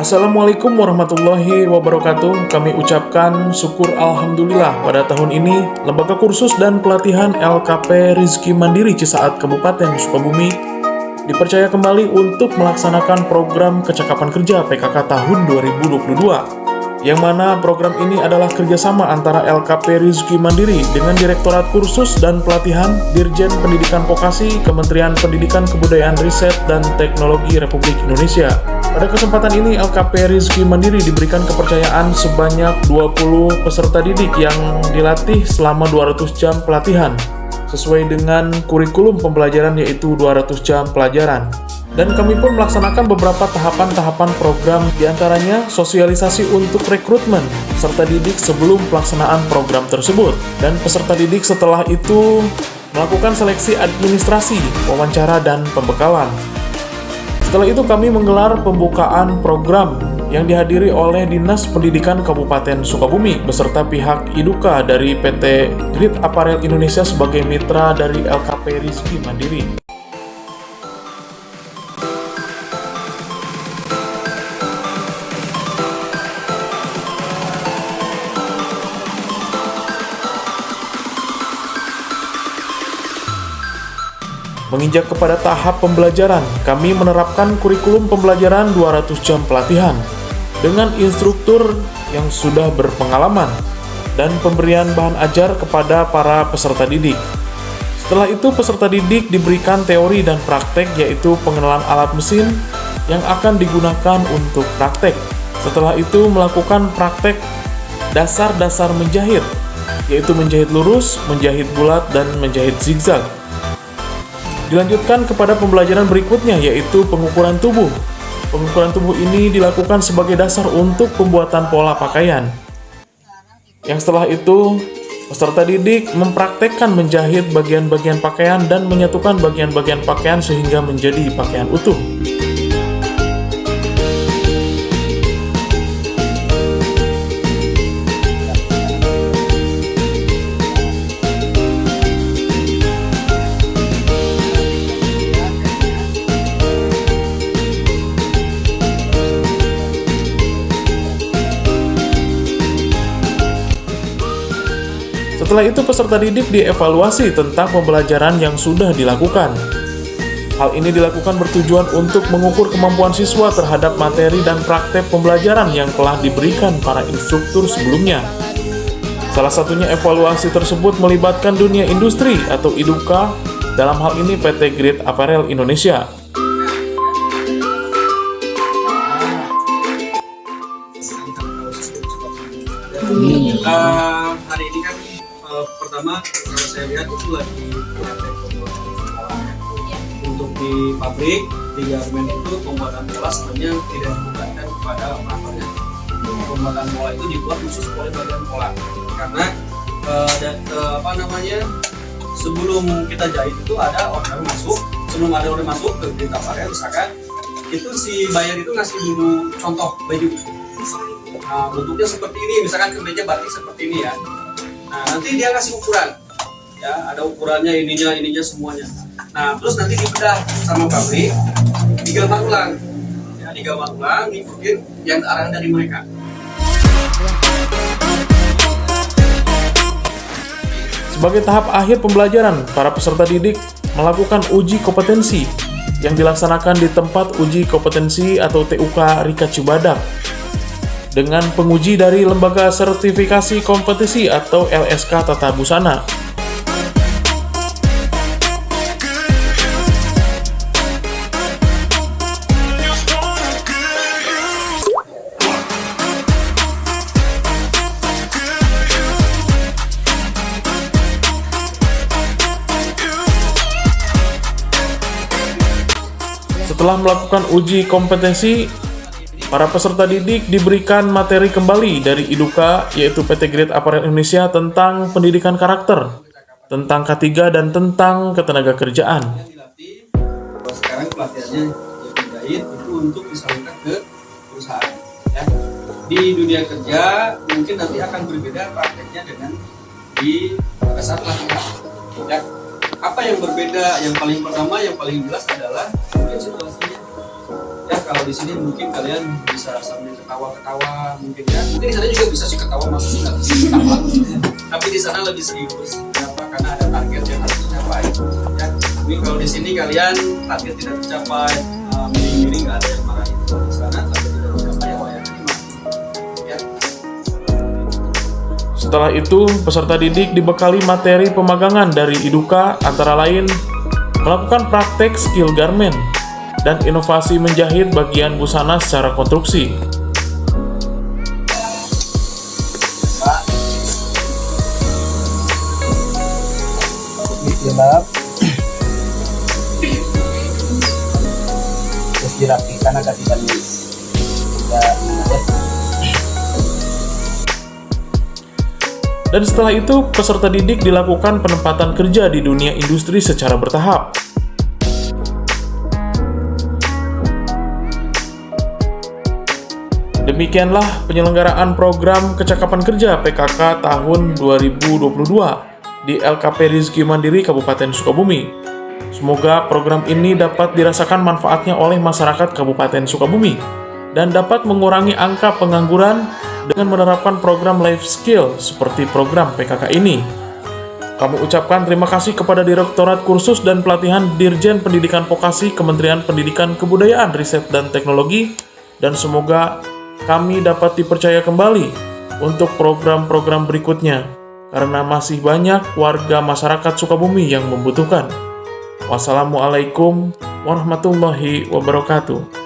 Assalamualaikum warahmatullahi wabarakatuh. Kami ucapkan syukur alhamdulillah pada tahun ini Lembaga Kursus dan Pelatihan LKP Rizki Mandiri Cisaat Kabupaten Sukabumi dipercaya kembali untuk melaksanakan program kecakapan kerja PKK tahun 2022, yang mana program ini adalah kerjasama antara LKP Rizki Mandiri dengan Direktorat Kursus dan Pelatihan Dirjen Pendidikan Vokasi Kementerian Pendidikan Kebudayaan Riset dan Teknologi Republik Indonesia. Pada kesempatan ini LKP Rizki Mandiri diberikan kepercayaan sebanyak 20 peserta didik yang dilatih selama 200 jam pelatihan sesuai dengan kurikulum pembelajaran, yaitu 200 jam pelajaran. Dan kami pun melaksanakan beberapa tahapan-tahapan program, diantaranya sosialisasi untuk rekrutmen peserta didik sebelum pelaksanaan program tersebut. Dan peserta didik setelah itu melakukan seleksi administrasi, wawancara, dan pembekalan. Setelah itu kami menggelar pembukaan program yang dihadiri oleh Dinas Pendidikan Kabupaten Sukabumi beserta pihak IDUKA dari PT Grid Apparel Indonesia sebagai mitra dari LKP Rizki Mandiri. Menginjak kepada tahap pembelajaran, kami menerapkan kurikulum pembelajaran 200 jam pelatihan dengan instruktur yang sudah berpengalaman dan pemberian bahan ajar kepada para peserta didik. Setelah itu peserta didik diberikan teori dan praktek, yaitu pengenalan alat mesin yang akan digunakan untuk praktek. Setelah itu melakukan praktek dasar-dasar menjahit, yaitu menjahit lurus, menjahit bulat, dan menjahit zigzag. Dilanjutkan kepada pembelajaran berikutnya, yaitu pengukuran tubuh. Pengukuran tubuh ini dilakukan sebagai dasar untuk pembuatan pola pakaian. Yang setelah itu, peserta didik mempraktekkan menjahit bagian-bagian pakaian dan menyatukan bagian-bagian pakaian sehingga menjadi pakaian utuh. Setelah itu peserta didik dievaluasi tentang pembelajaran yang sudah dilakukan. Hal ini dilakukan bertujuan untuk mengukur kemampuan siswa terhadap materi dan praktek pembelajaran yang telah diberikan para instruktur sebelumnya. Salah satunya evaluasi tersebut melibatkan dunia industri atau IDUKA, dalam hal ini PT Grid Apparel Indonesia. Hari ini kan pertama kalau saya lihat itu lagi untuk di pabrik, di garmen itu pembuatan pola sebenarnya tidak dibutuhkan kepada operatornya. Pembuatan pola itu dibuat khusus oleh bagian pola karena sebelum kita jahit itu ada order masuk. Sebelum ada order masuk ke Grid Apparel misalkan itu si buyer itu ngasih dulu contoh baju. Nah, bentuknya seperti ini, misalkan kemeja batik seperti ini ya. Nah, nanti dia kasih ukuran, ya ada ukurannya, ininya semuanya. Nah, terus nanti dibedah sama pabrik, digambar ulang, ya digambar ulang, ngikutin yang arahan dari mereka. Sebagai tahap akhir pembelajaran, para peserta didik melakukan uji kompetensi yang dilaksanakan di tempat uji kompetensi atau TUK Rika Cibadak dengan penguji dari Lembaga Sertifikasi Kompetisi atau LSK Tata Busana. Setelah melakukan uji kompetensi, para peserta didik diberikan materi kembali dari IDUKA, yaitu PT Grid Apparel Indonesia, tentang pendidikan karakter, tentang K3, dan tentang ketenagakerjaan. Sekarang pelatihannya jahit itu untuk disalurkan ke perusahaan. Ya. Di dunia kerja mungkin nanti akan berbeda prakteknya dengan di pada saat pelatihan. Ya. Apa yang berbeda? Yang paling pertama, yang paling jelas adalah mungkin situasinya. Ya, kalau di sini mungkin kalian bisa sambil ketawa-ketawa mungkin ya. Mungkin di sana juga bisa sih ketawa, masuk nggak bisa ketawa. Tapi di sana lebih serius. Kenapa? Karena ada target yang harus dicapai. Ya. Tapi kalau di sini kalian target tidak tercapai, miring-miring nggak ada yang marah itu. Di sana target tidak tercapai ya wayang ini mati. Ya. Setelah itu, peserta didik dibekali materi pemagangan dari Iduka antara lain melakukan praktek skill garment dan inovasi menjahit bagian busana secara konstruksi. Jilbab terus dirapikan agar tidak Dan setelah itu, peserta didik dilakukan penempatan kerja di dunia industri secara bertahap. Demikianlah penyelenggaraan program Kecakapan Kerja PKK tahun 2022 di LKP Rizky Mandiri Kabupaten Sukabumi. Semoga program ini dapat dirasakan manfaatnya oleh masyarakat Kabupaten Sukabumi dan dapat mengurangi angka pengangguran dengan menerapkan program life skill seperti program PKK ini. Kami ucapkan terima kasih kepada Direktorat Kursus dan Pelatihan Dirjen Pendidikan Vokasi Kementerian Pendidikan Kebudayaan, Riset, dan Teknologi, dan semoga kami dapat dipercaya kembali untuk program-program berikutnya karena masih banyak warga masyarakat Sukabumi yang membutuhkan. Wassalamualaikum warahmatullahi wabarakatuh.